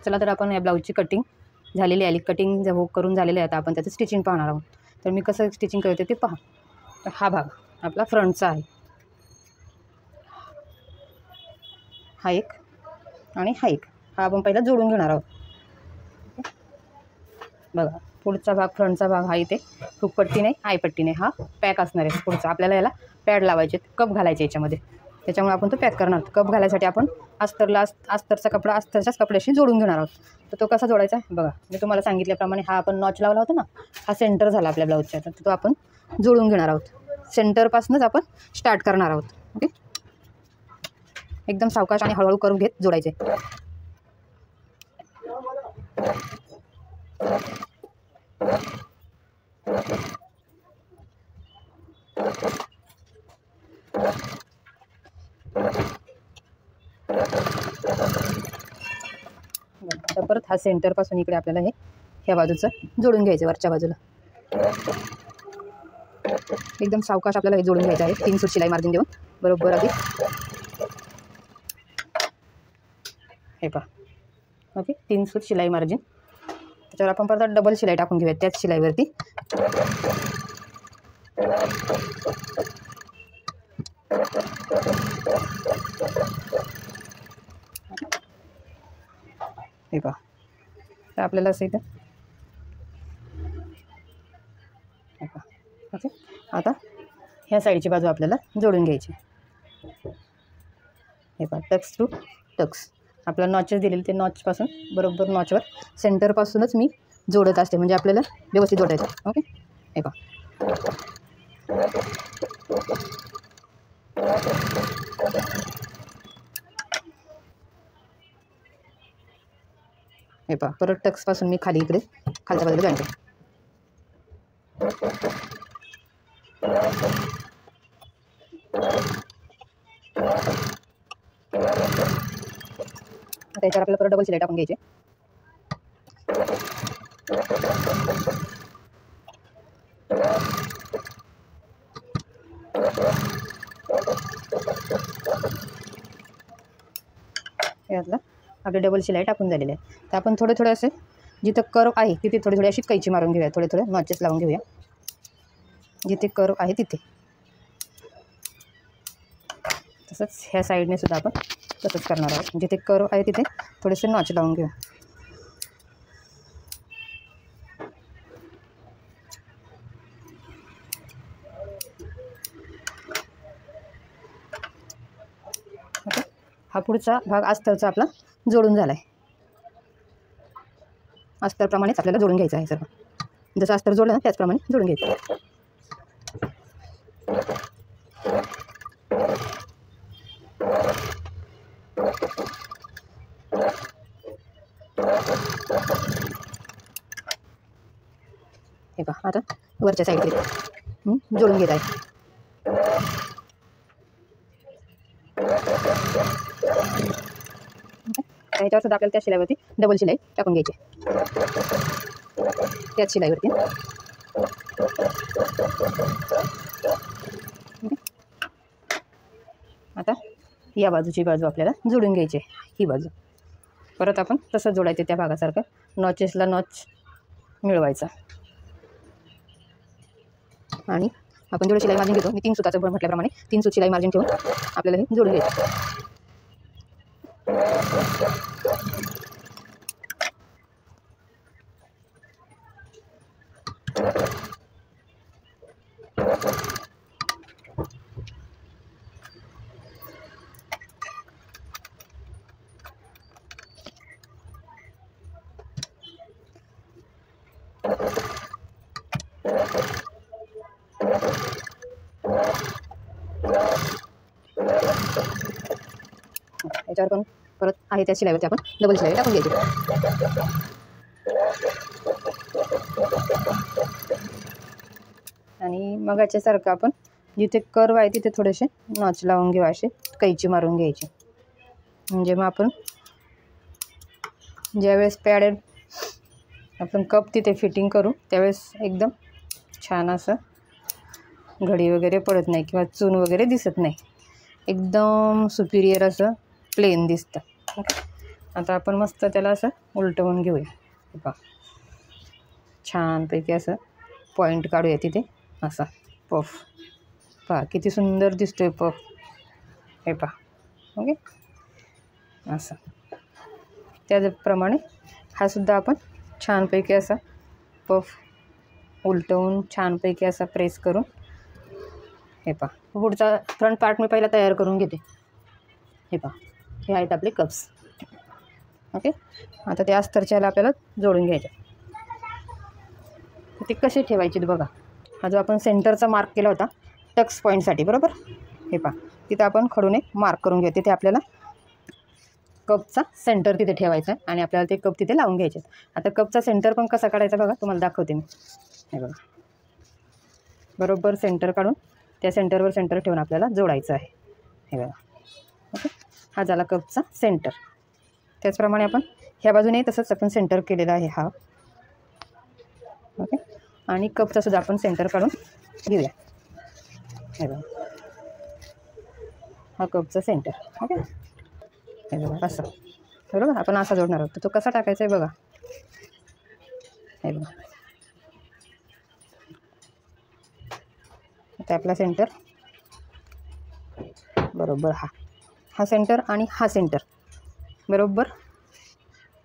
चला तर आपण या ब्लाऊजची कटिंग झालेली आहे, कटिंग जर करून झालेले आहे, आता आपण त्याचं स्टिचिंग पाहणार आहोत. तर मी कसं स्टिचिंग करते ते पहा. तर हा भाग आपला फ्रंटचा आहे, हा एक आणि हा एक, हा आपण पहिला जोडून घेणार आहोत. बघा पुढचा भाग फ्रंटचा भाग हा इथे हुकपट्टी नाही आयपट्टी नाही, हा पॅक असणार आहे पुढचा. आपल्याला याला पॅड लावायचे, कप घालायचे याच्यामध्ये, त्याच्यामुळे आपण तो पॅक करणार. कप घालायसाठी आपण अस्तरचा कपडा अस्तरच्याच कपड्याशी जोडून घेणार आहोत. तर तो कसा जोडायचा बघा, मी तुम्हाला सांगितल्याप्रमाणे हा आपण नॉच लावला होता ना, हा सेंटर झाला आपल्या ब्लाऊजचा. तर तो आपण जोडून घेणार आहोत. सेंटरपासूनच आपण स्टार्ट करणार आहोत. ओके, एकदम सावकाश आणि हळूहळू करून घेत जोडायचे. आता परत हा सेंटरपासून इकडे आपल्याला हे ह्या बाजूचं जोडून घ्यायचं, वरच्या बाजूला एकदम सावकाश आपल्याला हे जोडून घ्यायचं आहे. 3 सूत शिलाई मार्जिन देऊन बरोबर अगदी हे पहा. ओके, 3 सूत शिलाई मार्जिन, त्याच्यावर आपण परत डबल शिलाई टाकून घेऊया त्याच शिलाईवरती. हे पहा, तर आपल्याला असं इथं ओके. आता ह्या साईडची बाजू आपल्याला जोडून घ्यायची. हे पहा, टक्स टू टक्स आपल्याला नॉचेस दिलेले, ते नॉचपासून बरोबर नॉचवर सेंटरपासूनच मी जोडत असते, म्हणजे आपल्याला व्यवस्थित जोडायचं. ओके, हे पहा. हे पहा, परत टक्सपासून मी खाली इकडे खालच्या बाजूला जॉईन करते. त्याच्यावर आपल्याला परत डबल शिलाई टाकून घ्यायची. यातला आपली डबल शिलाई टाकून झालेली आहे. तर आपण थोडे थोडे असे जिथं कर्व आहे तिथे थोडी थोडी अशी कैची मारून घेऊया, थोडे थोडे नॉचेस लावून घेऊया जिथे कर्व आहे तिथे. तसंच ह्या साईडने सुद्धा आपण तसंच करणार आहोत, जिथे कर्व आहे तिथे थोडेसे नॉच लावून घेऊ. ओके, हा पुढचा भाग अस्तरचा आपला जोडून झाला आहे. अस्तरप्रमाणेच आपल्याला जोडून घ्यायचं आहे सर्व. जसं अस्तर जोडलं ना त्याचप्रमाणे जोडून घ्यायचं. हे पहा, आता वरच्या साईडला जोडून घेत आहे. ह्याच्यावर सुद्धा आपल्याला त्या शिलाईवरती डबल शिलाई टाकून घ्यायची, त्याच शिलाईवरती. आता या बाजूची बाजू आपल्याला जोडून घ्यायची, ही बाजू परत आपण तसं जोडायचं त्या भागासारखं. नॉचेसला नॉच मिळवायचा आणि आपण जेवढं शिलाई मार्जिन घेतो, मी 3 सुताचं म्हटल्याप्रमाणे 3 सूत शिलाई मार्जिन ठेवून आपल्याला हे जोडून घ्यायचं. याच्यावर पण परत आहे त्या शिलाईवरती आपण डबल शिलाई टाकून घ्यायची. आणि मग याच्यासारखं आपण जिथे कर्व आहे तिथे थोडेसे नॉच लावून घेऊ, असे कैची मारून घ्यायची. म्हणजे मग आपण ज्यावेळेस पॅडेड आपण कप तिथे फिटिंग करू त्यावेळेस एकदम छान असं घडी वगैरे पडत नाही किंवा चून वगैरे दिसत नाही, एकदम सुपिरियर असं प्लेन दिसतं. आता आपण मस्त त्याला असं उलटवून घेऊया. हे पहा, छानपैकी असं पॉईंट काढूया तिथे असा पफ. पहा किती सुंदर दिसतोय पफ. हे पहा, ओके. असं त्याचप्रमाणे हा सुद्धा आपण छानपैकी असा पफ उलटवून छानपैकी असा प्रेस करून, हे पहा पुढचा फ्रंट पार्ट मी पहिला तयार करून घेते. हे पहा, हे आहेत आपले कप्स. ओके. आता ते अस्तरच्याला आपल्याला जोडून घ्यायचे. ते कसे ठेवायचे बघा. हा जो आपण सेंटरचा मार्क केला होता टक्स पॉईंटसाठी, बरोबर. हे पहा, तिथं आपण खडूने मार्क करून घ्या. तिथे आपल्याला कपचा सेंटर तिथे ठेवायचा आहे आणि आपल्याला ते कप तिथे लावून घ्यायचे. आता कपचा सेंटर पण कसा काढायचा बघा, तुम्हाला दाखवते मी. हे बघा, बरोबर सेंटर काढून त्या सेंटरवर सेंटर ठेवून आपल्याला जोडायचं आहे. हे बघा, ओके. हा झाला कपचा सेंटर. त्याचप्रमाणे आपण ह्या बाजूने तसंच आपण सेंटर केलेला आहे हा, ओके. आणि कपचा सुद्धा आपण सेंटर काढून घेऊया. हे बघा, हा कपचा सेंटर, ओके. हे बघा असं, बरोबर. आपण असा जोडणार आहोत. तर तो कसा टाकायचा आहे बघा. हे बघा, आता आपला सेंटर बरोबर हा सेंटर आणि हा सेंटर बरोबर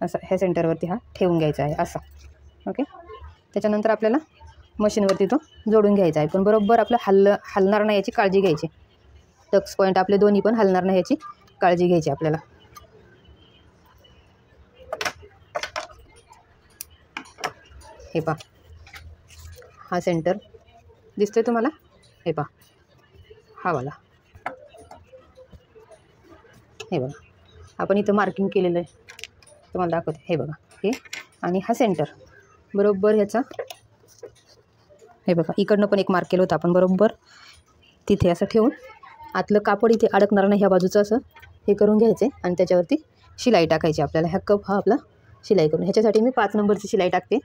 असं ह्या सेंटरवरती हा ठेवून घ्यायचा आहे असा, ओके. त्याच्यानंतर आपल्याला मशीनवरती तो जोडून घ्यायचा आहे. पण बरोबर आपलं हलणार नाही याची काळजी घ्यायची. टक्स पॉईंट आपले दोन्ही पण हलणार नाही याची काळजी घ्यायची आपल्याला. हे पहा, हा सेंटर दिसतोय तुम्हाला. हे पहा, हा वाला. हे बघा, आपण इथं मार्किंग केलेलं आहे, तुम्हाला दाखवते. हे बघा, हे आणि हा सेंटर बरोबर ह्याचा. हे बघा, इकडनं पण एक मार्क केलं होतं आपण, बरोबर तिथे असं ठेवून आतलं कापड इथे अडकणार नाही ह्या बाजूचं असं हे करून घ्यायचे आणि त्याच्यावरती शिलाई टाकायची आपल्याला. ह्या कप हा आपला शिलाई करून, ह्याच्यासाठी मी 5 नंबरची शिलाई टाकते.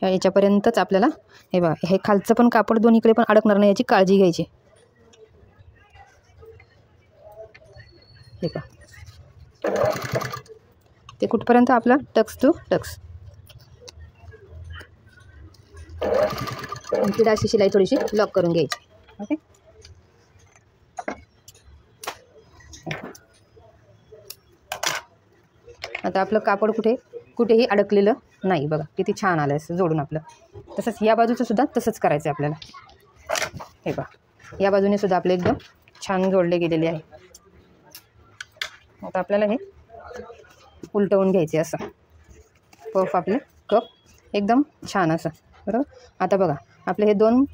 याच्यापर्यंतच आपल्याला. हे बघा, हे खालचं पण कापड दोन्हीकडे पण अडकणार नाही याची काळजी घ्यायची. हे पहा, ते कुठपर्यंत आपला टक्स टू टक्स. तिला अशी शिलाई थोडीशी लॉक करून घ्यायची, ओके. आता आपलं कापड कुठेही अडकलेलं नाही. बघा किती छान आलं असं जोडून आपलं. तसंच या बाजूचं सुद्धा तसंच करायचं आहे आपल्याला. हे पहा, या बाजूने सुद्धा आपले एकदम छान जोडले गेलेले आहे. आता आपल्याला हे उलटवून घ्यायचे असं. पफ आपले कप एकदम छान असं, बरोबर. आता बघा, आपलं हे दोन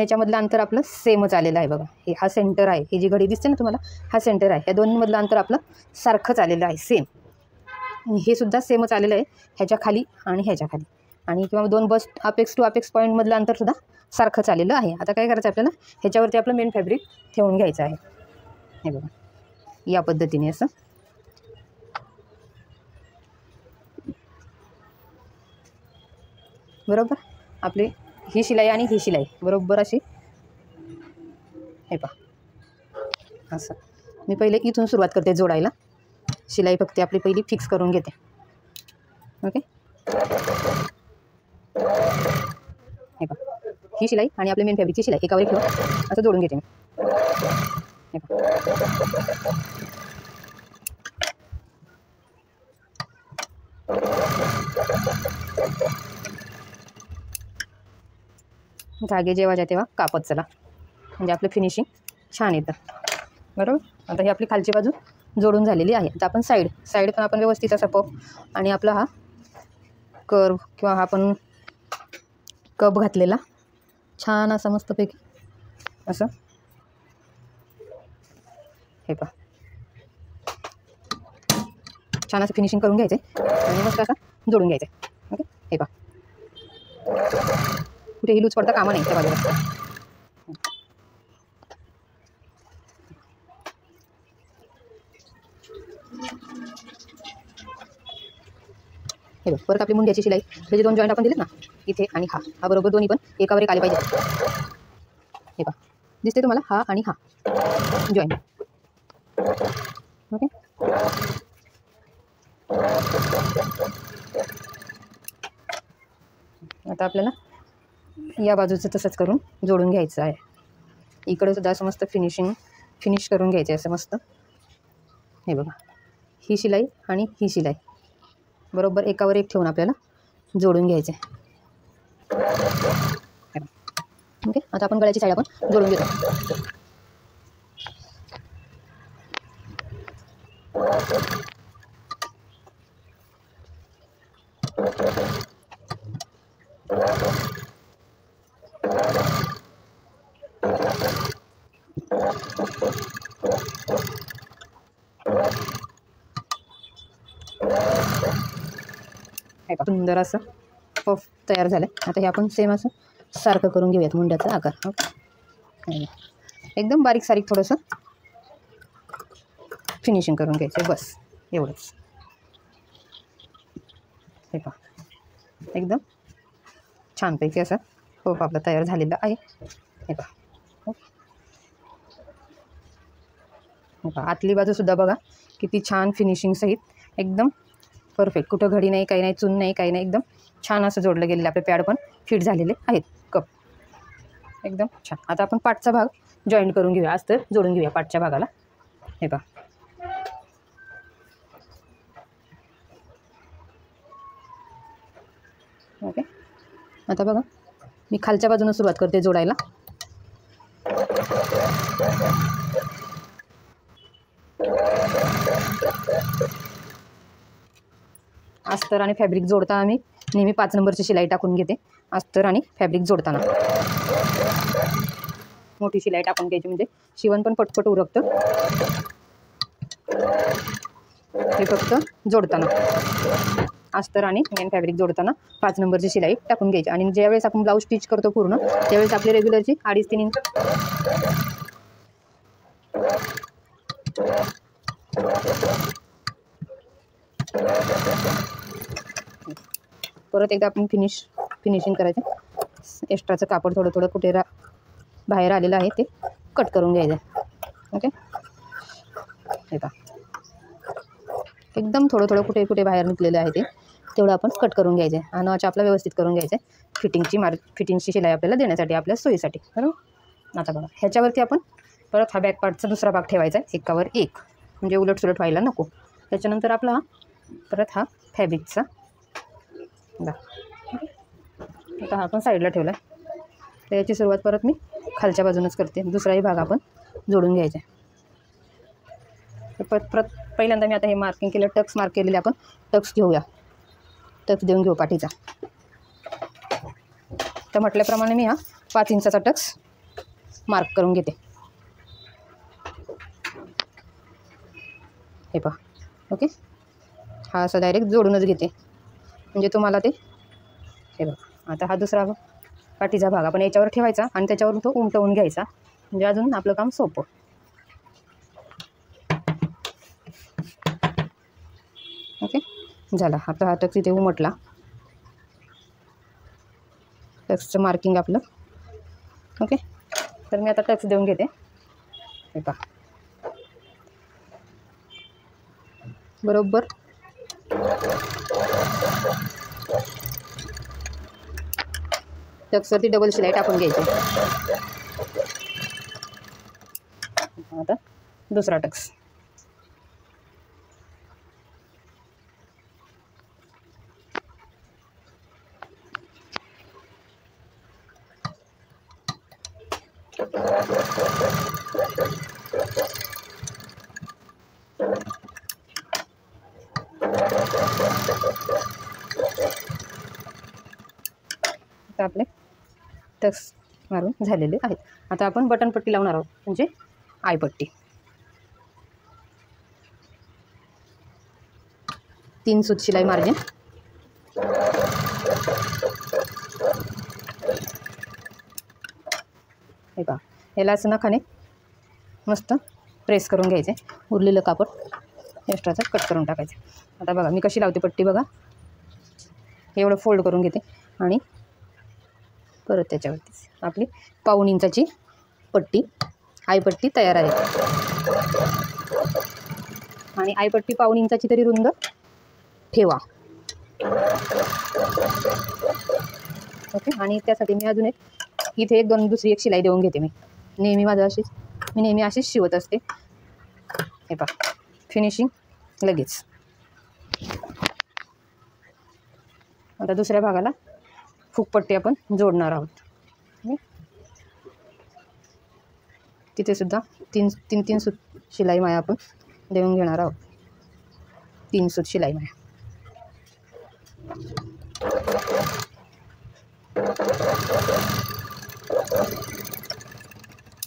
याच्यामधलं अंतर आपलं सेमच आलेलं आहे. बघा, हे हा सेंटर आहे. ही जी घडी दिसते ना तुम्हाला, हा सेंटर आहे. या दोन्हीमधलं अंतर आपलं सारखंच आलेलं आहे, सेम. हे सुद्धा सेमच आलेलं आहे ह्याच्या खाली आणि ह्याच्या खाली. आणि किंवा दोन बस अपेक्स टू अपेक्स पॉईंटमधलं अंतरसुद्धा सारखंच आलेलं आहे. आता काय करायचं आपल्याला, ह्याच्यावरती आपलं मेन फॅब्रिक ठेवून घ्यायचं आहे. हे बघा, या पद्धतीने असं. बरोबर, आपली ही शिलाई आणि ही शिलाई बरोबर अशी. हे पहा, असं. मी पहिले इथून सुरुवात करते जोडायला. शिलाई फक्त आपली पहिली फिक्स करून घेते, ओके. हे पहा, ही शिलाई आणि आपली मेन फॅब्रिकची शिलाई एकावर एक ठेवून असं जोडून घेते मी. हे पहा, धागे जेव्हा तेव्हा कापत चला, म्हणजे आपलं फिनिशिंग छान येतं, बरोबर. आता ही आपली खालची बाजू जोडून झालेली आहे. आता आपण साईड पण आपण व्यवस्थित असा पफ आणि आपला हा कर्व किंवा हा आपण कप घातलेला छान असा मस्तपैकी असं. हे पहा, छान असं फिनिशिंग करून घ्यायचं आणि मस्त असं जोडून घ्यायचं, ओके. हे पहा, कुठेही लूज पडता कामा नाही त्या बाजूला. हे बघ, परत आपली मुंड्याची शिलाई, हे जे 2 जॉईंट आपण दिलेत ना इथे आणि हा बरोबर दोन्ही पण एकावर एक आले पाहिजे. हे पहा, दिसते तुम्हाला, हा आणि हा जॉईन. ओके. आता आपल्याला या बाजूचं तसंच करून जोडून घ्यायचं आहे. इकडे सुद्धा असं मस्त फिनिश करून घ्यायचं आहे असं मस्त. हे बघा, ही शिलाई आणि ही शिलाई बरोबर एकावर एक ठेवून आपल्याला जोडून घ्यायचे. ओके. आता आपण गळ्याची साईड आपण जोडून घेतो. सुंदर असं पफ तयार झालं. आता हे आपण सेम असं सारखं करून घेऊयात मुंड्याचा आकार. ओके. एकदम बारीक सारीक थोडंसं फिनिशिंग करून घ्यायचं, बस एवढंच. हे पहा, एकदम छानपैकी असं पफ आपला तयार झालेला आहे. हे पहा. आतली बाजूसुद्धा बघा किती छान फिनिशिंग सहित एकदम परफेक्ट. कुठं घडी नाही, काही नाही, चून नाही, काही नाही. एकदम छान असं जोडलं गेलेलं. आपले पॅड पण फिट झालेले आहेत. कप एकदम छान. आता आपण पाठचा भाग जॉईंट करून घेऊया. आज तर जोडून घेऊया पाठच्या भागाला. हे पहा. ओके. आता बघा मी खालच्या बाजूने सुरुवात करते जोडायला. अस्तर आणि फॅब्रिक जोडताना मी नेहमी 5 नंबरची शिलाई टाकून घेते. अस्तर आणि फॅब्रिक जोडताना मोठी शिलाई टाकून घ्यायची, म्हणजे शिवण पण पटपट उरकतं. हे फक्त जोडताना अस्तर आणि मेन फॅब्रिक जोडताना 5 नंबरची शिलाई टाकून घ्यायची. आणि ज्यावेळेस आपण ब्लाऊज स्टिच करतो पूर्ण, त्यावेळेस आपली रेग्युलरची 2.5-3 इंच परत एकदा आपण फिनिशिंग करायचं. एक्स्ट्राचं कापड थोडं थोडं कुठे बाहेर आलेलं आहे ते कट करून घ्यायचं. ओके. हे पहा, एकदम थोडं थोडं कुठे कुठे बाहेर निघलेलं आहे ते तेवढं आपण कट करून घ्यायचं आहे. आणि आपला व्यवस्थित करून घ्यायचं आहे. फिटिंगची शिलाई आपल्याला देण्यासाठी, आपल्या सोयीसाठी. बरोबर. आता बघा, ह्याच्यावरती आपण परत हा बॅक पार्टचा दुसरा भाग ठेवायचा आहे, एकावर एक, म्हणजे उलटसुलट व्हायला नको. त्याच्यानंतर आपला परत हा फॅब्रिकचा आता हा आपण साईडला ठेवला आहे. तर याची सुरुवात परत मी खालच्या बाजूनच करते. दुसराही भाग आपण जोडून घ्यायचा आहे. पहिल्यांदा मी आता हे मार्किंग केलं, टक्स मार्क केलेले, आपण टक्स घेऊया. टक्स देऊन घेऊ पाठीचा. तर म्हटल्याप्रमाणे मी हा 5 इंचाचा टक्स मार्क करून घेते. हे पहा. ओके. हा असं डायरेक्ट जोडूनच घेते, म्हणजे तुम्हाला ते हे बघा. आता हा दुसरा पाठीचा भाग आपण याच्यावर ठेवायचा आणि त्याच्यावरून तो उमटवून घ्यायचा, म्हणजे अजून आपलं काम सोपं. ओके. झाला. आता हा टक्स इथे उमटला. टक्सचं मार्किंग आपलं. ओके. तर मी आता टक्स देऊन घेते. हे पहा, बरोबर टक्सवरती डबल शिलाई टाकून घ्यायची. आता दुसरा टक्स. आता आपले टक्स मारून झालेले आहेत. आता आपण बटन पट्टी लावणार आहोत, म्हणजे आयपट्टी. 3 सूत शिलाई मार्जिन. हे पहा, याला असं नखाने मस्त प्रेस करून घ्यायचे. उरलेलं कापड एक्स्ट्राचं कट करून टाकायचं. आता बघा मी कशी लावते पट्टी बघा. एवढं फोल्ड करून घेते आणि परत त्याच्यावरती आपली 1/4 इंचाची पट्टी आयपट्टी तयार आहे. आणि आयपट्टी 1.5 इंचाची तरी रुंद ठेवा. ओके. आणि त्यासाठी मी अजून इथे दुसरी एक शिलाई देऊन घेते. मी नेहमी अशीच शिवत असते. हे पहा, फिनिशिंग लगेच. आता दुसऱ्या भागाला फुगपट्टी आपण जोडणार आहोत. तिथे सुद्धा तीन सूत शिलाई माया आपण देऊन घेणार आहोत. 3 सूत शिलाई माया.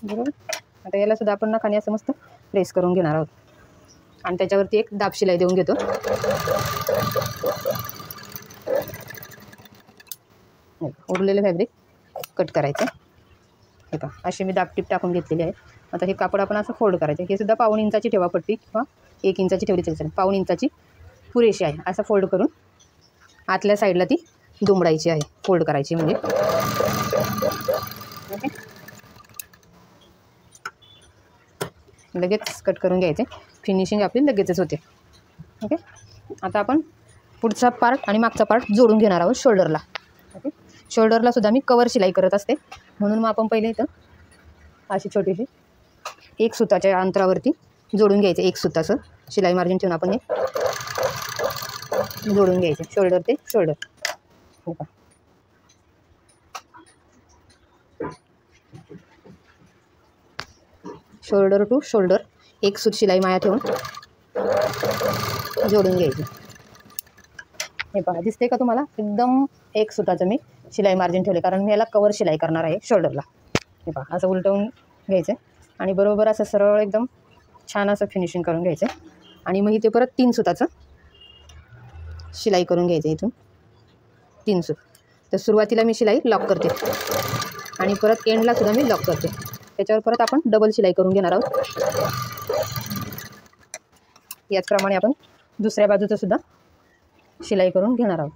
बरोबर. आता याला सुद्धा आपण नखाने असं मस्त प्रेस करून घेणार आहोत. आणि त्याच्यावरती एक दाब शिलाई देऊन घेतो. उरलेलं फॅब्रिक कट करायचं. हे पहा, अशी मी दाबटीप टाकून घेतलेली आहे. आता हे कापड आपण असं फोल्ड करायचं. हे सुद्धा 1.5 इंचाची ठेवा पट्टी किंवा 1 इंचाची ठेवली तरी चालेल. 1.5 इंचाची पुरेशी आहे. असं फोल्ड करून आतल्या साईडला ती दुमडायची आहे. फोल्ड करायची म्हणजे. ओके. लगेच कट करून घ्यायचे. फिनिशिंग आपली लगेचच होते. ओके. आता आपण पुढचा पार्ट आणि मागचा पार्ट जोडून घेणार आहोत शोल्डरला. ओके. शोल्डरला सुद्धा मी कवर शिलाई करत असते, म्हणून मग आपण पहिले इथं अशी छोटीशी 1 सुताच्या अंतरावरती जोडून घ्यायचे. 1 सुताचं शिलाई मार्जिन ठेवून आपण हे जोडून घ्यायचे शोल्डर ते शोल्डर. हो का. शोल्डर टू शोल्डर 1 सूत शिलाई माया ठेवून जोडून घ्यायची. हे पहा, दिसते का तुम्हाला? एकदम 1 सुताचं मी शिलाई मार्जिन ठेवले, कारण मी याला कवर शिलाई करणार आहे शोल्डरला. हे पहा, असं उलटवून घ्यायचं आणि बरोबर असं सरळ एकदम छान असं फिनिशिंग करून घ्यायचं. आणि मग इथे परत 3 सुताचं शिलाई करून घ्यायचं. इथून 3 सूत. तर सुरुवातीला मी शिलाई लॉक करते आणि परत एंडला सुद्धा मी लॉक करते. त्याच्यावर परत आपण डबल शिलाई करून घेणार आहोत. याचप्रमाणे आपण दुसऱ्या बाजूचं सुद्धा शिलाई करून घेणार आहोत.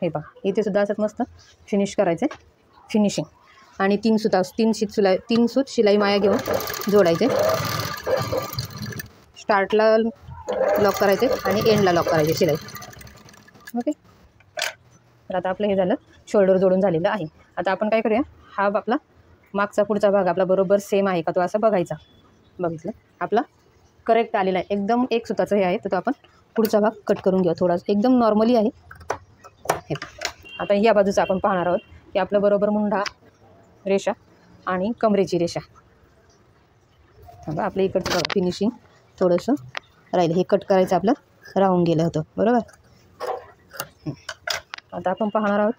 हे पहा, इथे सुद्धा असंच मस्त फिनिश करायचं आहे. फिनिशिंग. आणि 3 सूत शिलाई माया घेऊन जोडायचे. स्टार्टला लॉक करायचे आणि एंडला लॉक करायचे शिलाई. ओके. तर आता आपलं हे झालं, शोल्डर जोडून झालेलं आहे. आता आपण काय करूया, हा आपला मागचा पुढचा भाग आपला बरोबर सेम आहे का तो असं बघायचा. बघितलं, आपला करेक्ट आलेला आहे. एकदम 1 सुताचं हे आहे, तर तो आपण पुढचा भाग कट करून घेऊ. थोडासा एकदम नॉर्मली आहे. हे आता या बाजूचं आपण पाहणार आहोत की आपलं बरोबर मुंढा रेषा आणि कमरेची रेषा. आपलं इकडचं फिनिशिंग थोडंसं राहिलं. हे कट करायचं आपलं राहून गेलं होतं. बरोबर. आता आपण पाहणार आहोत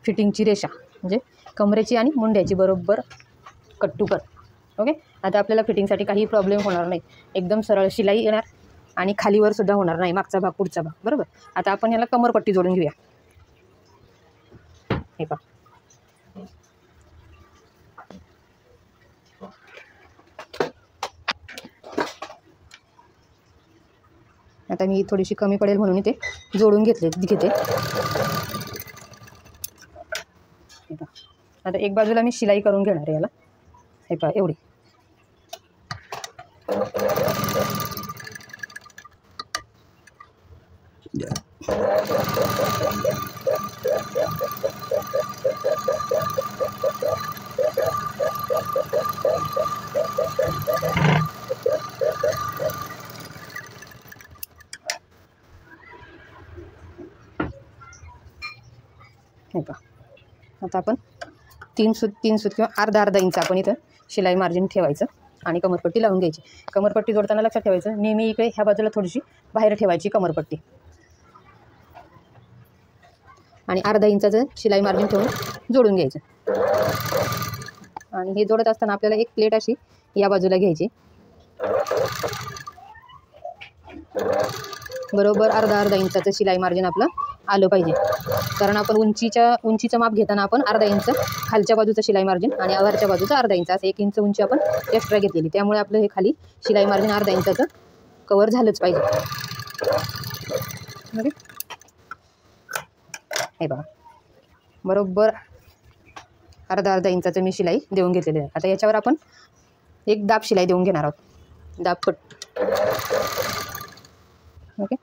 फिटिंगची रेषा, म्हणजे कमरेची आणि मुंड्याची बरोबर कट टू कट. ओके. आता आपल्याला फिटिंगसाठी काही प्रॉब्लेम होणार नाही. एकदम सरळ शिलाई येणार आणि खालीवर सुद्धा होणार नाही, मागचा भाग पुढचा भाग. बरोबर. आता आपण याला कमरपट्टी जोडून घेऊया. हे पहा, आता मी थोडीशी कमी पडेल म्हणून इथे जोडून घेते. आता एक बाजूला मी शिलाई करून घेणार आहे याला. हे पहा, एवढी. हे पहा, आता आपण 3 सूत किंवा अर्धा इंच आपण इथं शिलाई मार्जिन ठेवायचं आणि कमरपट्टी लावून घ्यायची. कमरपट्टी जोडताना लक्षात ठेवायचं, नेहमी इकडे ह्या बाजूला थोडीशी बाहेर ठेवायची कमरपट्टी आणि अर्धा इंचाचं शिलाई मार्जिन ठेवून जोडून घ्यायचं. आणि हे जोडत असताना आपल्याला एक प्लेट अशी या बाजूला घ्यायची. बरोबर अर्धा इंचाचं शिलाई मार्जिन आपलं आलं पाहिजे, कारण आपण उंचीचं माप घेताना आपण अर्धा इंच खालच्या बाजूचं शिलाई मार्जिन आणि वरच्या बाजूचं अर्धा इंच, असं 1 इंच उंची आपण एक्स्ट्रा घेतलेली. त्यामुळे आपलं हे खाली शिलाई मार्जिन अर्धा इंचाचं कवर झालंच पाहिजे. ओके. हे बघा, बरोबर अर्धा अर्धा इंचाचं मी शिलाई देऊन घेतलेली आहे. आता याच्यावर आपण एक दाब शिलाई देऊन घेणार आहोत, दाब पट. ओके.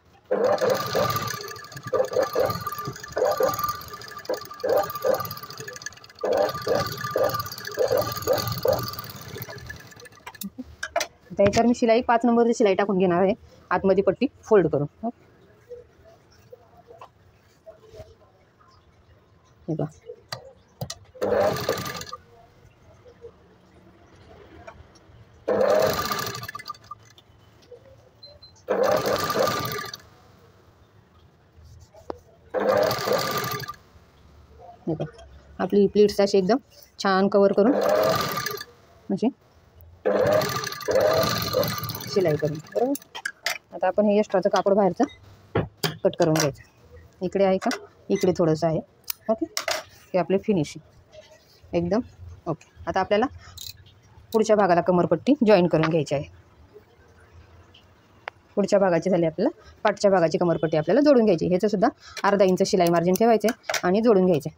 आता याच्यावर मी शिलाई 5 नंबरची शिलाई टाकून घेणार आहे, आतमध्ये पट्टी फोल्ड करून. हे बघा. आपली प्लीट्स अशी एकदम छान कवर करून म्हणजे शिलाई करून, बरोबर. आता आपण हे एक्स्ट्राचं कापड बाहेरचं कट करून घ्यायचं. इकडे आहे का, इकडे थोडंसं आहे. ओके. हे आपले फिनिशिंग एकदम ओके. आता आपल्याला पुढच्या भागाला कमरपट्टी जॉईन करून घ्यायची आहे. पुढच्या भागाची झाली, आपल्याला पाठच्या भागाची कमरपट्टी आपल्याला जोडून घ्यायची. ह्याचं सुद्धा अर्धा इंच शिलाई मार्जिन ठेवायचे आणि जोडून घ्यायचे.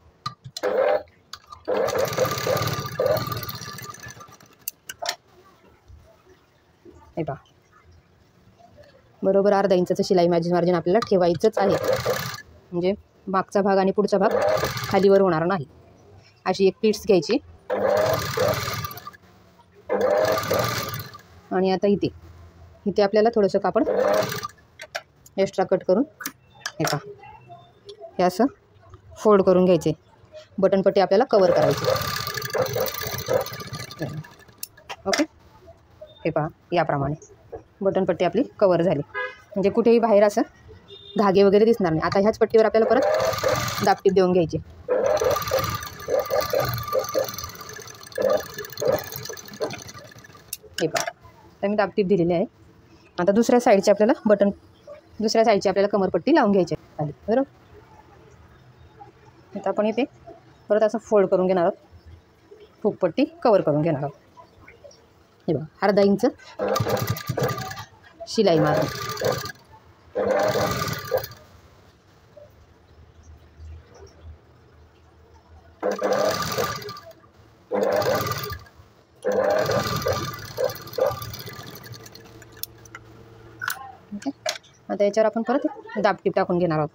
हे पहा, बरोबर अर्धा इंचाचं शिलाई मार्जिन आपल्याला ठेवायचंच आहे, म्हणजे मागचा भाग आणि पुढचा भाग खालीवर होणार नाही. अशी एक प्लीट्स घ्यायची आणि आता इथे आपल्याला थोडंसं कापड एक्स्ट्रा कट करून हे पहा, हे असं फोल्ड करून घ्यायचे. बटनपट्टी आपल्याला कवर करायची. ओके. हे पहा, याप्रमाणे बटनपट्टी आपली कवर झाली, म्हणजे कुठेही बाहेर असं धागे वगैरे दिसणार नाही. आता ह्याच पट्टीवर आपल्याला परत दाबटीप देऊन घ्यायची. हे पहा, आता मी दाबटीप दिलेली आहे. आता दुसऱ्या साईडची आपल्याला कमरपट्टी लावून घ्यायची आहे खाली, बरोबर. आता आपण इथे परत असं फोल्ड करून घेणार आहोत, हुकपट्टी कवर करून घेणार आहोत. हे बघा, अर्धा इंच शिलाई मारून ओके. आता याच्यावर आपण परत दाबटीप टाकून घेणार आहोत.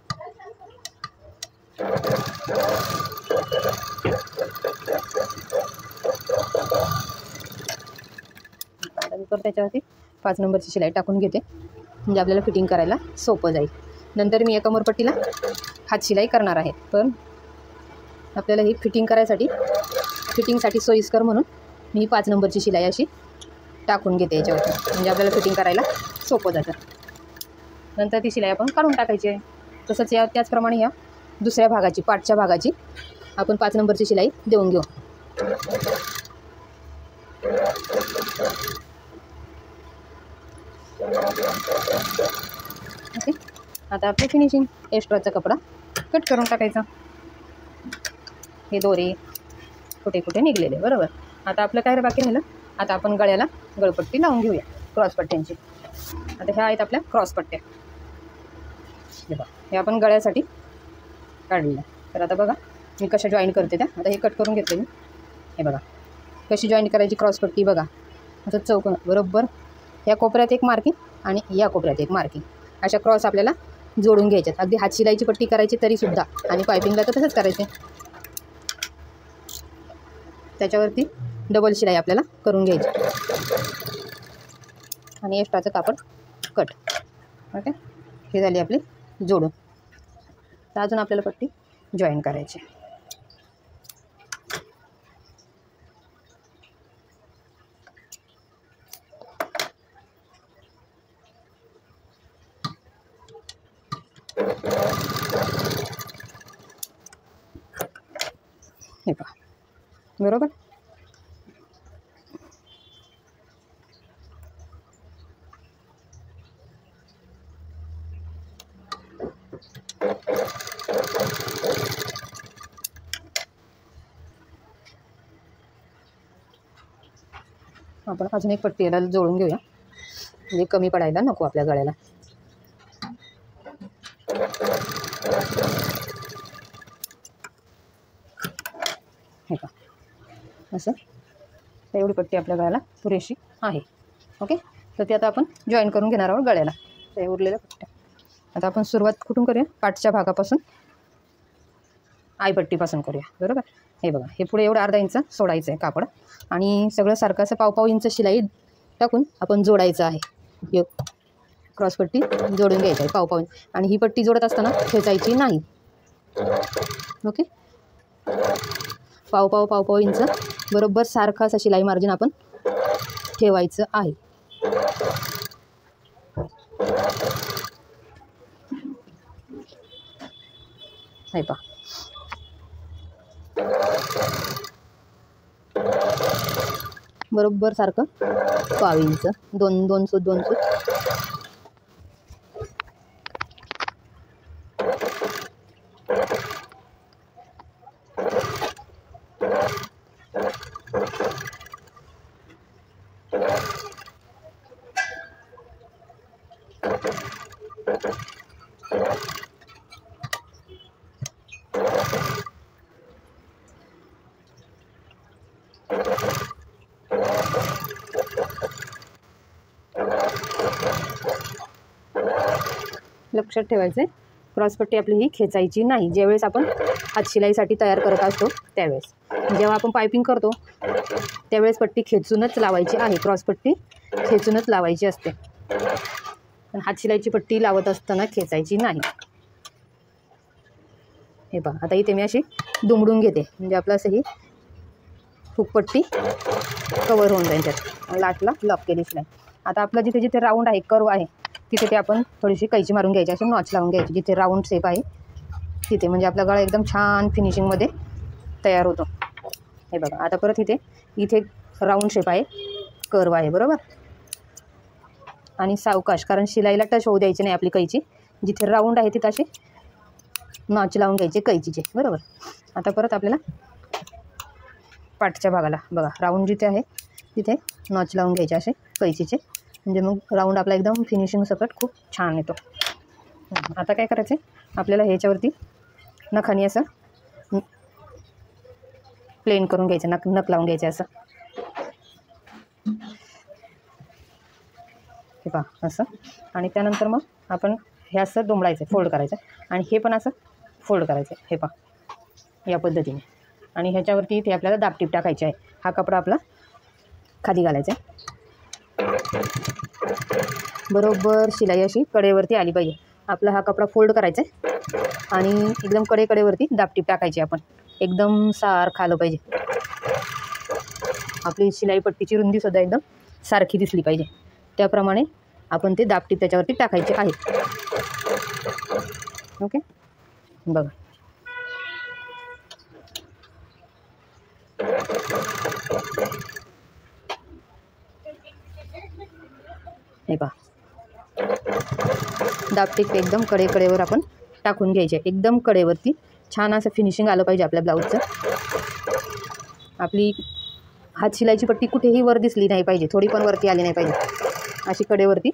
आता मी परत त्याच्यावरती 5 नंबरची शिलाई टाकून घेते, म्हणजे आपल्याला फिटिंग करायला सोपं जाईल. नंतर मी या कमरपट्टीला हात शिलाई करणार आहे, पण आपल्याला ही फिटिंगसाठी सोयीस्कर म्हणून मी 5 नंबरची शिलाई अशी टाकून घेते याच्यावरती, म्हणजे आपल्याला फिटिंग करायला सोपं जातं. नंतर ती शिलाई आपण काढून टाकायची आहे. तसंच त्याचप्रमाणे ह्या दुसऱ्या भागाची, पाठच्या भागाची आपण 5 नंबरची शिलाई देऊन घेऊ. ओके. आता आपली फिनिशिंग, एक्स्ट्राचा कपडा कट करून टाकायचा. हे दोरे कुठे कुठे निघलेले, बरोबर. आता आपलं काय बाकी राहिलं, आता आपण गळ्याला गळपट्टी लावून घेऊया क्रॉसपट्ट्यांची. आता ह्या आहेत आपल्या क्रॉसपट्ट्या. हे बघा, हे आपण गळ्यासाठी काढलेलं. तर आता बघा मी कशा जॉईन करते त्या. आता हे कट करून घेतले मी. हे बघा कशी जॉईन करायची क्रॉसपट्टी. बघा असं चौकोन, बरोबर या कोपऱ्यात एक मार्किंग आणि या कोपऱ्यात एक मार्किंग, अशा क्रॉस आपल्याला जोडून घ्यायच्यात. अगदी हात शिलाईची पट्टी करायची तरीसुद्धा, आणि पायपिंगला तर तसंच करायचे. त्याच्यावरती डबल शिलाई आपल्याला करून घ्यायची आणि एक्स्ट्राचं कापड कट. ओके. हे झाली आपली जोडून. तर अजून आपल्याला पट्टी जॉईन करायची. हे पहा, बरोबर. आपण अजून एक पट्टी याला जोडून घेऊया, म्हणजे कमी पडायला नको आपल्या गळ्याला. हे पहा, असं. तर एवढी पट्टी आपल्या गळ्याला पुरेशी आहे. ओके, तर ते आता आपण जॉईन करून घेणार आहोत गळ्याला. ते उरलेल्या पट्ट्या आता आपण सुरुवात कुठून करूया, पाठच्या भागापासून आईपट्टीपासून करूया. बरोबर, हे बघा, हे पुढे एवढं अर्धा इंच सोडायचं आहे कापड आणि सगळं सारखं असं पाव इंच शिलाई टाकून आपण जोडायचं आहे. एक क्रॉसपट्टी जोडून घ्यायची आहे पाव इंच आणि ही पट्टी जोडत असताना खेचायची नाही. ओके, पाव इंच बरोबर सारखं असं शिलाई मार्जिन आपण ठेवायचं आहे. हे पहा, बरोबर सारखं पाव इंच, दोन सूत लक्षात ठेवायचं, क्रॉसपट्टी आपली ही खेचायची नाही. ज्यावेळेस आपण हातशिलाईसाठी तयार करत असतो त्यावेळेस, जेव्हा आपण पायपिंग करतो त्यावेळेस पट्टी खेचूनच लावायची आहे. क्रॉसपट्टी खेचूनच लावायची असते, पण हातशिलाईची पट्टी लावत असताना खेचायची नाही. हे पहा, आता इथे मी अशी दुमडून घेते, म्हणजे आपलं असं ही हुकपट्टी कवर होऊन जाईल. त्यात लाटला लॉक केली शिलाई. आता आपलं जिथे जिथे राऊंड आहे, कर्व आहे, तिथे ते आपण थोडीशी कैची मारून घ्यायची, अशी नॉच लावून घ्यायची जिथे राऊंड शेप आहे तिथे, म्हणजे आपला गळा एकदम छान फिनिशिंगमध्ये तयार होतो. हे बघा, आता परत इथे राऊंड शेप आहे, कर्व आहे. बरोबर, आणि सावकाश, कारण शिलाईला टच होऊ द्यायची नाही आपली कैची. जिथे राऊंड आहे तिथे अशी नॉच लावून घ्यायचे कैचीचे. बरोबर, आता परत आपल्याला पाठच्या भागाला बघा, राऊंड जिथे आहे तिथे नॉच लावून घ्यायचे असे कैचीचे, म्हणजे मग राऊंड आपला एकदम फिनिशिंग सकट खूप छान येतो. आता काय करायचं आहे, आपल्याला ह्याच्यावरती नखानी असं प्लेन करून घ्यायचं, नख लावून घ्यायचं असं. हे पहा असं, आणि त्यानंतर मग आपण हे असं दुमडायचं, फोल्ड करायचं आणि हे पण असं फोल्ड करायचं. हे पहा या पद्धतीने, आणि ह्याच्यावरती इथे आपल्याला दाबटीप टाकायची आहे. हा कपडा आपला खाली घालायचा आहे. बरोबर शिलाई अशी कडेवरती आली पाहिजे. आपला हा कपडा फोल्ड करायचा आहे आणि एकदम कडेवरती दाबटीप टाकायची. आपण एकदम सारखं आलं पाहिजे. आपली शिलाई पट्टीची रुंदीसुद्धा एकदम सारखी दिसली पाहिजे, त्याप्रमाणे आपण ते दाबटीप त्याच्यावरती टाकायचे आहे. ओके, बघा हे पहा, दाबटीप एकदम कडेवर आपण टाकून घ्यायचे, एकदम कडेवरती. छान असं फिनिशिंग आलं पाहिजे आपल्या ब्लाऊजचं. आपली हात शिलाईची पट्टी कुठेही वर दिसली नाही पाहिजे, थोडी पण वरती आली नाही पाहिजे, अशी कडेवरती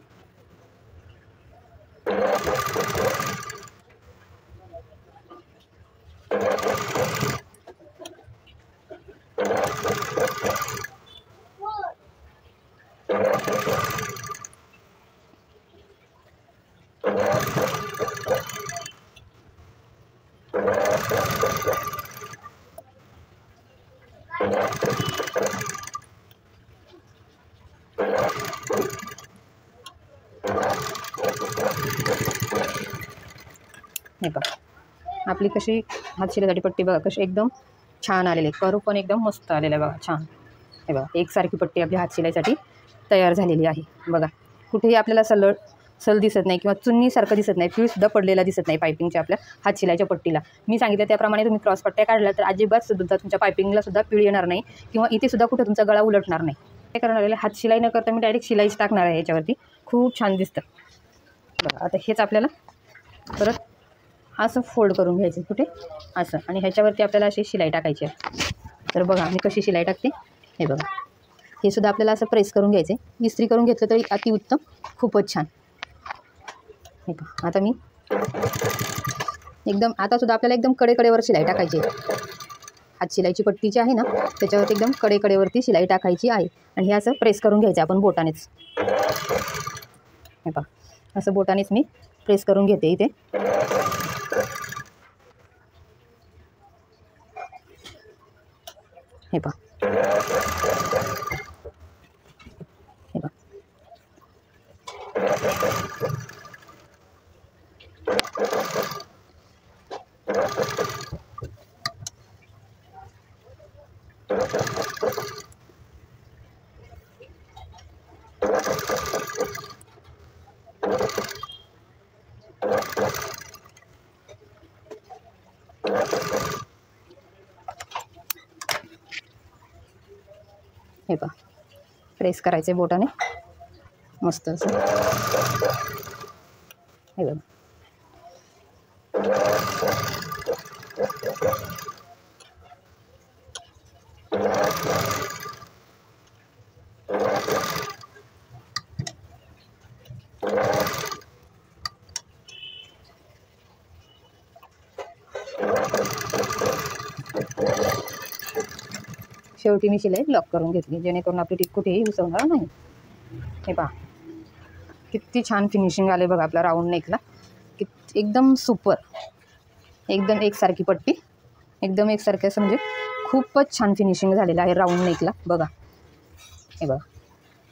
हे बघा, आपली कशी हातशिलाईसाठी पट्टी बघा कशी एकदम छान आलेली आहे. कर्व पण एकदम मस्त आलेला आहे बघा, छान. हे बघा, एकसारखी पट्टी आपली हातशिलाईसाठी तयार झालेली आहे. बघा, कुठेही आपल्याला सल दिसत नाही किंवा चुन्नीसारखं दिसत नाही, पिळसुद्धा पडलेला दिसत नाही पायपिंगच्या आपल्या हातशिलाईच्या पट्टीला. मी सांगितलं त्याप्रमाणे तुम्ही क्रॉस पट्ट्या काढल्या तर अजिबात सुद्धा तुमच्या पायपिंगला सुद्धा पिळ येणार नाही किंवा इथे सुद्धा कुठं तुमचा गळा उलटणार नाही. काय करणार आहे, हातशिलाई न करता मी डायरेक्ट शिलाईच टाकणार आहे याच्यावरती. खूप छान दिसतं बघा. आता हेच आपल्याला परत असं फोल्ड करून घ्यायचं कुठे असं, आणि ह्याच्यावरती आपल्याला अशी शिलाई टाकायची आहे. तर बघा मी कशी शिलाई टाकते. हे बघा, हे सुद्धा आपल्याला असं प्रेस करून घ्यायचं आहे. इस्त्री करून घेतलं तरी अतिउत्तम, खूपच छान. हे पहा, आता मी एकदम आता सुद्धा आपल्याला एकदम कडेवर शिलाई टाकायची आहे. हात शिलाईची पट्टी जी आहे ना त्याच्यावरती एकदम कडेवरती शिलाई टाकायची आहे आणि हे असं प्रेस करून घ्यायचं आपण बोटानेच. हे पहा असं बोटानेच मी प्रेस करून घेते इथे. हे पहा हे पहा हे पहा प्रेस करायचे बोटाने मस्त असं. हे बघा शेवटी मी शिलाई लॉक करून घेतली जेणेकरून आपली टीप कुठेही घुसवणार नाही. हे पहा किती छान फिनिशिंग आले बघा आपला राऊंड नेकला. एकदम सुपर, एकदम एकसारखी पट्टी, एकदम एकसारखी असं म्हणजे खूपच छान फिनिशिंग झालेलं आहे राऊंड नेकला. बघा हे बघा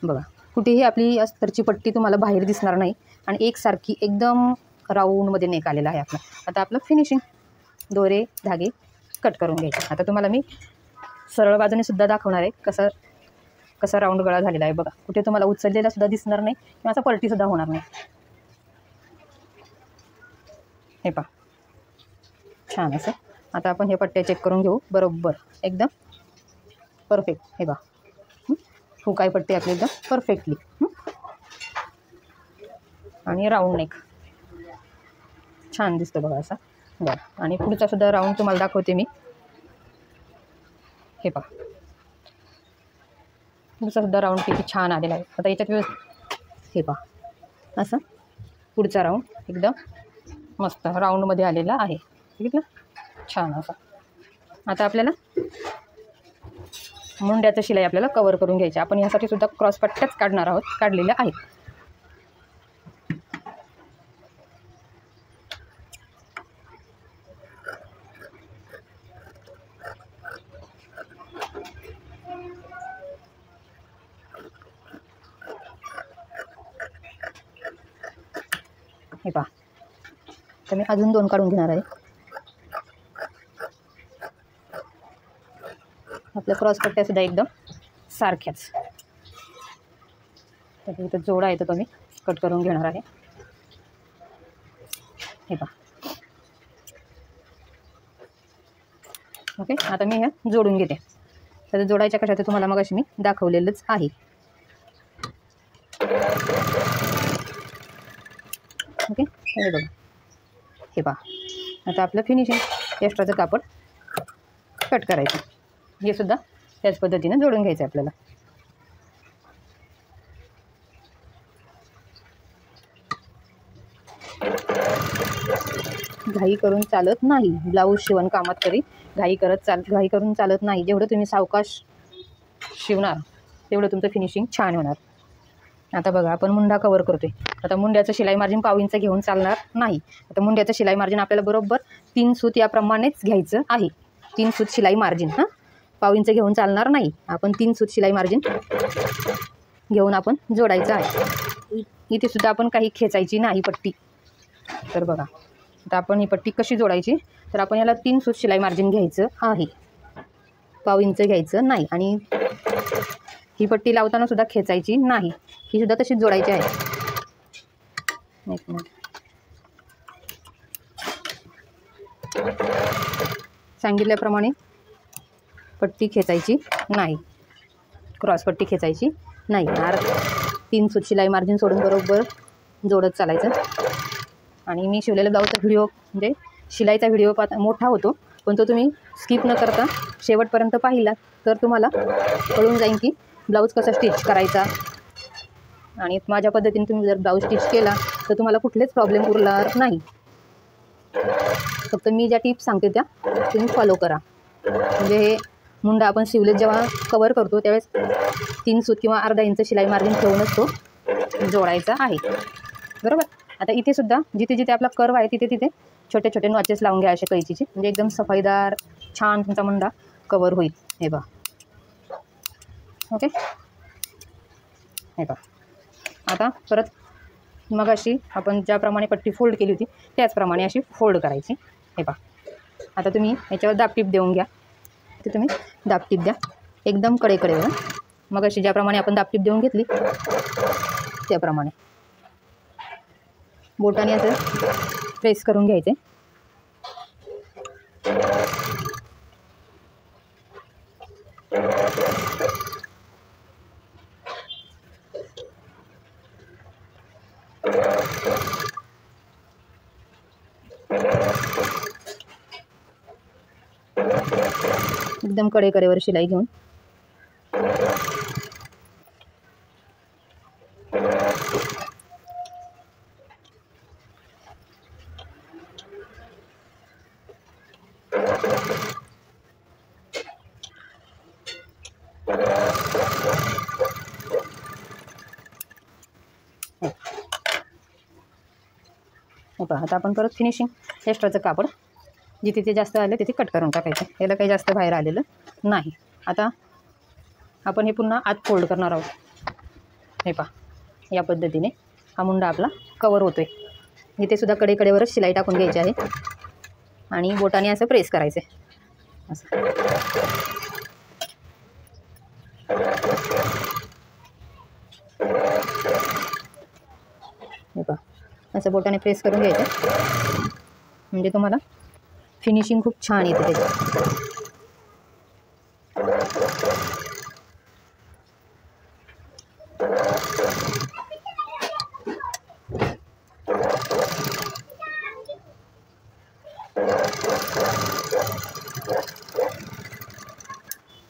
बघा कुठेही आपली अस्तरची पट्टी तुम्हाला बाहेर दिसणार नाही आणि एकसारखी एकदम राऊंडमध्ये नेक आलेला आहे आपला. आता आपलं फिनिशिंग दोरे धागे कट करून घ्यायचे. आता तुम्हाला मी सरळ बाजूने सुद्धा दाखवणार आहे कसा राऊंड गळा झालेला आहे. बघा कुठे तुम्हाला उचललेला सुद्धा दिसणार नाही किंवा असा पलटी सुद्धा होणार नाही. हे पहा छान असं. आता आपण हे पट्ट्या चेक करून घेऊ बरोबर एकदम परफेक्ट. हे पहा हुकाई पट्टी आपली एकदम परफेक्टली आणि राऊंड नेक छान दिसतो बघा असा. बरं आणि पुढचा सुद्धा राऊंड तुम्हाला दाखवते मी. हे पहा पुढचा सुद्धा राऊंड किती छान आलेला आहे. आता याच्यात हे पहा असं पुढचा राऊंड एकदम मस्त राऊंडमध्ये आलेला आहे. बघितलं छान असं. आता आपल्याला मुंड्याचं शिलाई आपल्याला कवर करून घ्यायची. आपण यासाठी सुद्धा क्रॉस पट्ट्याच काढणार आहोत, काढलेल्या आहेत. हे पहा तर मी अजून 2 काढून घेणार आहे. आपल्या क्रॉस पट्ट्या सुद्धा एकदम सारख्याच. तर इथं जोडा येतो तो मी कट करून घेणार आहे. हे पहा ओके. आता मी हे जोडून घेते. तर जोडायच्या कशा ते तुम्हाला मगाशी मी दाखवलेलंच आहे. ओके हे बघा हे पहा. आता आपलं फिनिशिंग एक्स्ट्राचं कापड कट करायचं. हे सुद्धा त्याच पद्धतीने जोडून घ्यायचं आपल्याला. घाई करून चालत नाही. ब्लाऊज शिवण कामात तरी घाई करून चालत नाही. जेवढं तुम्ही सावकाश शिवणार तेवढं तुमचं फिनिशिंग छान होणार. आता बघा आपण मुंडा कवर करतोय. आता मुंड्याचं शिलाई मार्जिन 1/2 इंच घेऊन चालणार नाही. आता मुंड्याचं शिलाई मार्जिन आपल्याला बरोबर 3 सूत याप्रमाणेच घ्यायचं आहे. 3 सूत शिलाई मार्जिन 1/2 इंच घेऊन चालणार नाही. आपण 3 सूत शिलाई मार्जिन घेऊन आपण जोडायचं आहे. इथे सुद्धा आपण काही खेचायची नाही पट्टी. तर बघा आता आपण ही पट्टी कशी जोडायची. तर आपण याला 3 सूत शिलाई मार्जिन घ्यायचं आहे. 1/2 इंच घ्यायचं नाही आणि ही पट्टी लावताना सुद्धा खेचायची नाही. ही सुद्धा तशीच जोडायची आहे. एक मिनिट. सांगितल्याप्रमाणे पट्टी खेचायची नाही. क्रॉस पट्टी खेचायची नाही. 3 सूत शिलाई मार्जिन सोडून बरोबर जोडत चालायचं. आणि मी शिवलेला ब्लाऊजचा व्हिडिओ म्हणजे शिलाईचा व्हिडिओ मोठा होतो पण तो तुम्ही स्किप न करता शेवटपर्यंत पाहिला तर तुम्हाला कळून जाईल की ब्लाऊज कसा स्टिच करायचा. आणि माझ्या पद्धतीने तुम्ही जर ब्लाऊज स्टिच केला तर तुम्हाला कुठलेच प्रॉब्लेम उरणार नाही. फक्त मी ज्या टिप्स सांगते त्या तुम्ही फॉलो करा. म्हणजे हे मुंडा आपण शिवलेत जेव्हा कवर करतो त्यावेळेस 3 सूत किंवा अर्धा इंच शिलाई मार्जिन ठेवूनच तो जोडायचा आहे, बरोबर. आता इथे सुद्धा जिथे जिथे आपला कर्व आहे तिथे तिथे छोटे छोटे नॉचेस लावून घ्या असे कैचीचे, म्हणजे एकदम सफाईदार छान तुमचा मुंडा कवर होईल. हे बघा, ओके. हे बघा, आता परत मग अशी आपण ज्याप्रमाणे पट्टी फोल्ड केली होती त्याचप्रमाणे अशी फोल्ड करायची. हे पहा, आता तुम्ही याच्यावर दाबटीप देऊन घ्या. ते तुम्ही दाबटीप द्या एकदम कडेकडेवर. मग अशी ज्याप्रमाणे आपण दाबटीप देऊन घेतली त्याप्रमाणे बोटाने असं प्रेस करून घ्यायचे. एकदम कडेकडेवर शिलाई घेऊन आता आपण परत फिनिशिंग एक्स्ट्राचं कापड जिथे ते जास्त आलं तिथे कट करून टाकायचं. याला काही जास्त बाहेर आलेलं नाही. आता आपण हे पुन्हा आत फोल्ड करणार आहोत. हे पहा, या पद्धतीने हा मुंडा आपला कवर होतोय. इथे सुद्धा कडेकडेवरच शिलाई टाकून घ्यायची आहे आणि बोटाने असं प्रेस करायचं आहे असं. हे पहा, असं बोटाने प्रेस करून घ्यायचं म्हणजे तुम्हाला फिनिशिंग खूप छान येते त्याची.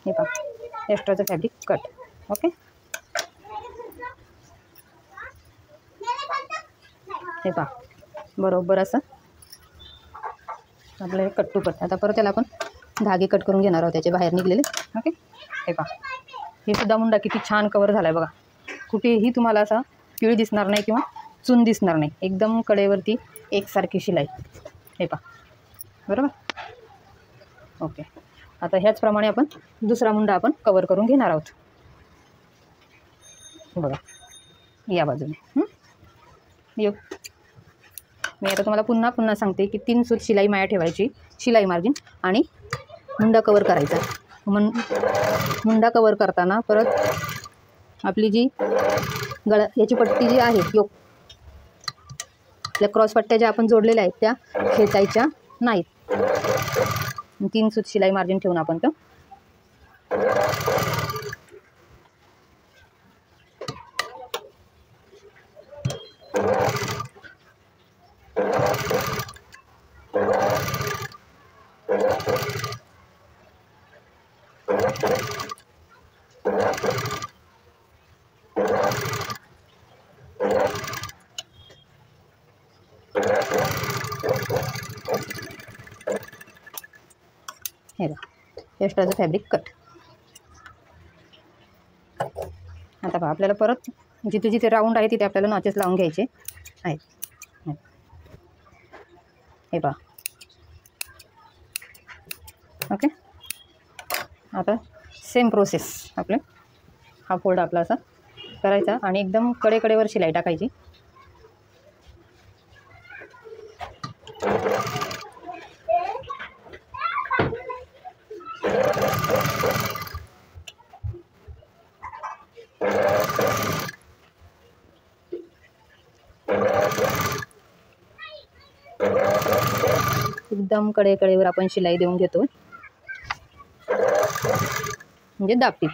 हे पहा, एक्स्ट्राचं फॅब्रिक कट. ओके, हे पहा बरोबर असं आपलं कट टू कट. आता परत त्याला आपण धागे कट करून घेणार आहोत त्याचे बाहेर निघलेले. ओके, हे पहा, हे सुद्धा मुंडा किती छान कवर झाला आहे बघा. कुठेही तुम्हाला असा पिळी दिसणार नाही किंवा चून दिसणार नाही. एकदम कडेवरती एकसारखी शिलाई. हे पहा, बरोबर. ओके, आता ह्याचप्रमाणे आपण दुसरा मुंडा आपण कवर करून घेणार आहोत. बघा या बाजूने येऊ. मी आता तुम्हाला पुन्हा सांगते की 3 सूत शिलाई माया ठेवायची शिलाई मार्जिन आणि मुंडा कवर करायचा. मुंडा कवर करताना परत आपली जी याची पट्टी जी आहे योक आपल्या क्रॉस पट्ट्या ज्या आपण जोडलेल्या आहेत त्या खेचायच्या नाहीत. 3 सूत शिलाई मार्जिन ठेवून आपण तर हे बघा एक्स्ट्राचं फॅब्रिक कट. आता पहा, आपल्याला परत जिथे जिथे राऊंड आहे तिथे आपल्याला नॉचेस लावून घ्यायचे आहेत. हे पहा, ओके. आता सेम प्रोसेस आपले हा फोल्ड आपला असा करायचा आणि एकदम कडेकडेवर शिलाई टाकायची. एकदम कडेकडेवर आपण शिलाई देऊन घेतो म्हणजे दाबटीप.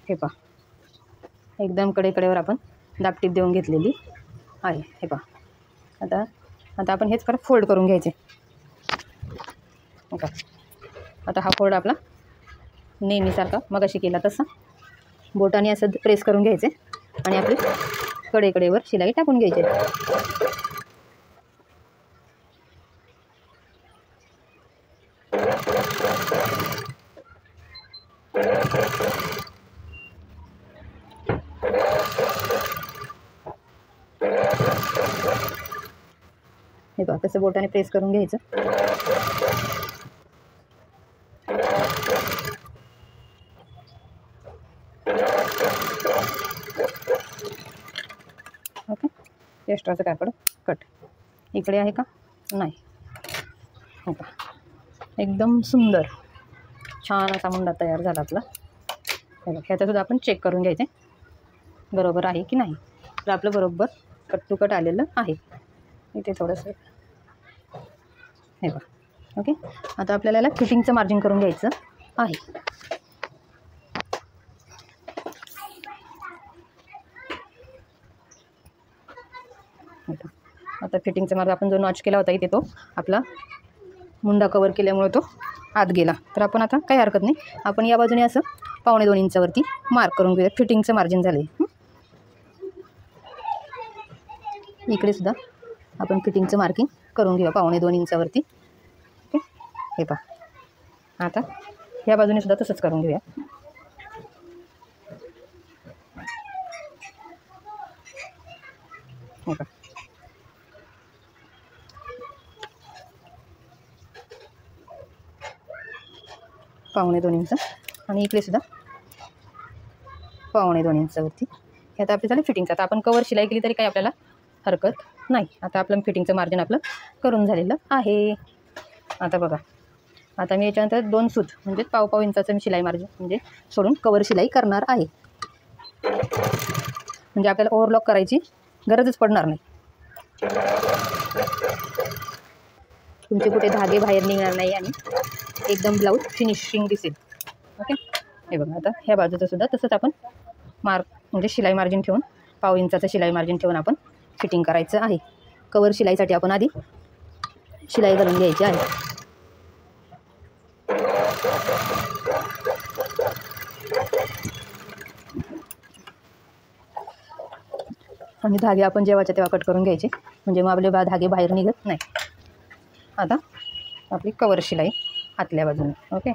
हे पहा एकदम कडेकडेवर आपण दाबटीप देऊन घेतलेली आहे. हे पहा आता आपण हेच परत फोल्ड करून घ्यायचे. ओके, आता हा फोल्ड आपला नेहमीसारखा मगाशी केला तसा बोटाने असं प्रेस करून घ्यायचे आणि आपली कडेकडेवर शिलाई टाकून घ्यायची. हे बघा कसं बोटाने प्रेस करून घ्यायचं. ओके, एक्स्ट्राचं कापड कट. इकडे आहे का? नाही. हो का, एकदम सुंदर छान असा मुंडा तयार झाला आपला. ह्याचासुद्धा आपण चेक करून घ्यायचे बरोबर आहे की नाही. तर आपलं बरोबर कट टू कट आलेलं आहे. इथे थोडंसं हे बघा. ओके, आता आपल्याला याला फिटिंगचं मार्जिन करून घ्यायचं आहे. आता फिटिंगचा मार्ग आपण जो नॉच केला होता इथे तो आपला मुंडा कवर केल्यामुळे तो आत गेला. तर आपण आता काही हरकत नाही, आपण या बाजूने असं 2.25 इंचावरती मार्क करून घेऊया. फिटिंगचं मार्जिन झाले. इकडे सुद्धा आपण फिटिंगचं मार्किंग करून घेऊया 2.25 इंचावरती. ओके, हे पहा. आता ह्या बाजूने सुद्धा तसंच करून घेऊया. हे पहा, 2.25 इंच आणि इकडे सुद्धा 2.25 इंचावरती. हे आता आपली झाली फिटिंगचं. आता आपण कवर शिलाई केली तरी काही आपल्याला हरकत नाही. आता आपलं फिटिंगचं मार्जिन आपलं करून झालेलं आहे. आता बघा, आता मी याच्यानंतर 2 सूत म्हणजे 1.5 इंचाचं मी शिलाई मार्जिन म्हणजे सोडून कवर शिलाई करणार आहे. म्हणजे आपल्याला ओव्हरलॉक करायची गरजच पडणार नाही. तुमचे कुठे धागे बाहेर निघणार नाही आणि एकदम ब्लाऊज फिनिशिंग दिसेल. ओके, हे बघा. आता ह्या बाजूचं सुद्धा तसंच आपण म्हणजे शिलाई मार्जिन ठेवून 1.5 इंचाचं शिलाई मार्जिन ठेवून आपण फिटिंग करायचं आहे. कवर शिलाईसाठी आपण आधी शिलाई घालून घ्यायची आहे. आणि धागे आपण जेव्हाच्या तेव्हा कट करून घ्यायचे म्हणजे मग आपले धागे बाहेर निघत नाही. आता आपली कवर शिलाई आतल्या बाजूने. ओके,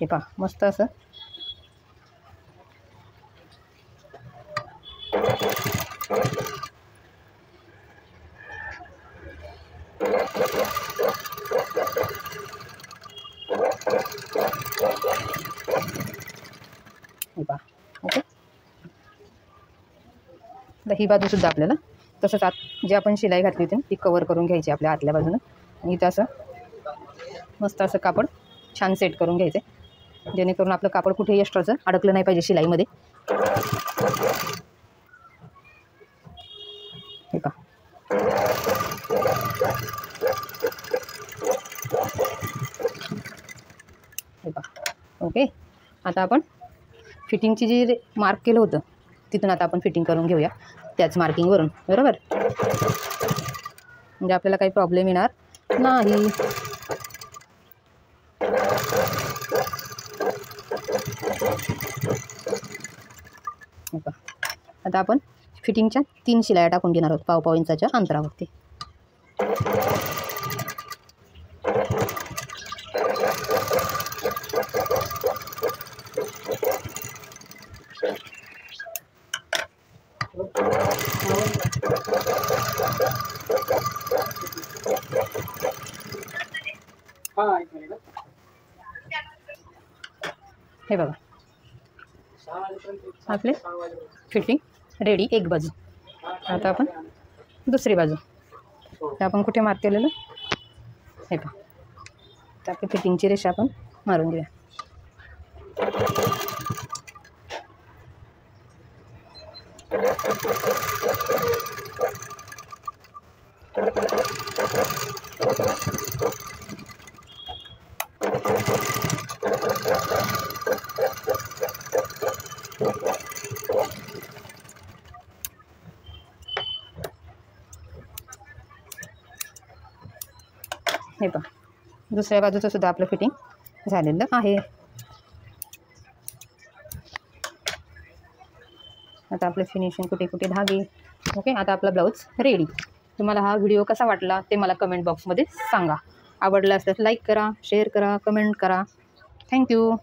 हे पहा मस्त असं हे पहा. ओके, तर ही बाजूसुद्धा आपल्याला तसंच आत जे आपण शिलाई घातली होती ती कवर करून घ्यायची आपल्या आतल्या बाजूनं. आणि इथं असं मस्त असं कापड छान सेट करून घ्यायचे जेणेकरून आपलं कापड कुठेही एक्स्ट्राचं अडकलं नाही पाहिजे शिलाईमध्ये. हे पहा, हे पहा. ओके, आता आपण फिटिंगची जी मार्क केलं होतं तिथून आता आपण फिटिंग करून घेऊया त्याच मार्किंगवरून. बरोबर, म्हणजे आपल्याला काही प्रॉब्लेम येणार नाही. आता आपण फिटिंगच्या 3 शिलाया टाकून घेणार आहोत 1.5 इंचाच्या अंतरावरती. हे बघा, आपले फिटिंग रेडी एक बाजू. आता आपण दुसरी बाजू तर आपण कुठे मार्क केलेलं हे पहा. तर आपली फिटिंगची रेषा आपण मारून घेऊया. हे पहा, दुसऱ्या बाजूचं सुद्धा आपलं फिटिंग झालेलं आहे. आता आपलं फिनिशिंग कुठे कुठे धागे. ओके, आता आपला ब्लाऊज रेडी. तुम्हाला हा व्हिडिओ कसा वाटला ते मला कमेंट बॉक्समध्ये सांगा. आवडला असल्यास लाईक करा, शेअर करा, कमेंट करा. थँक्यू.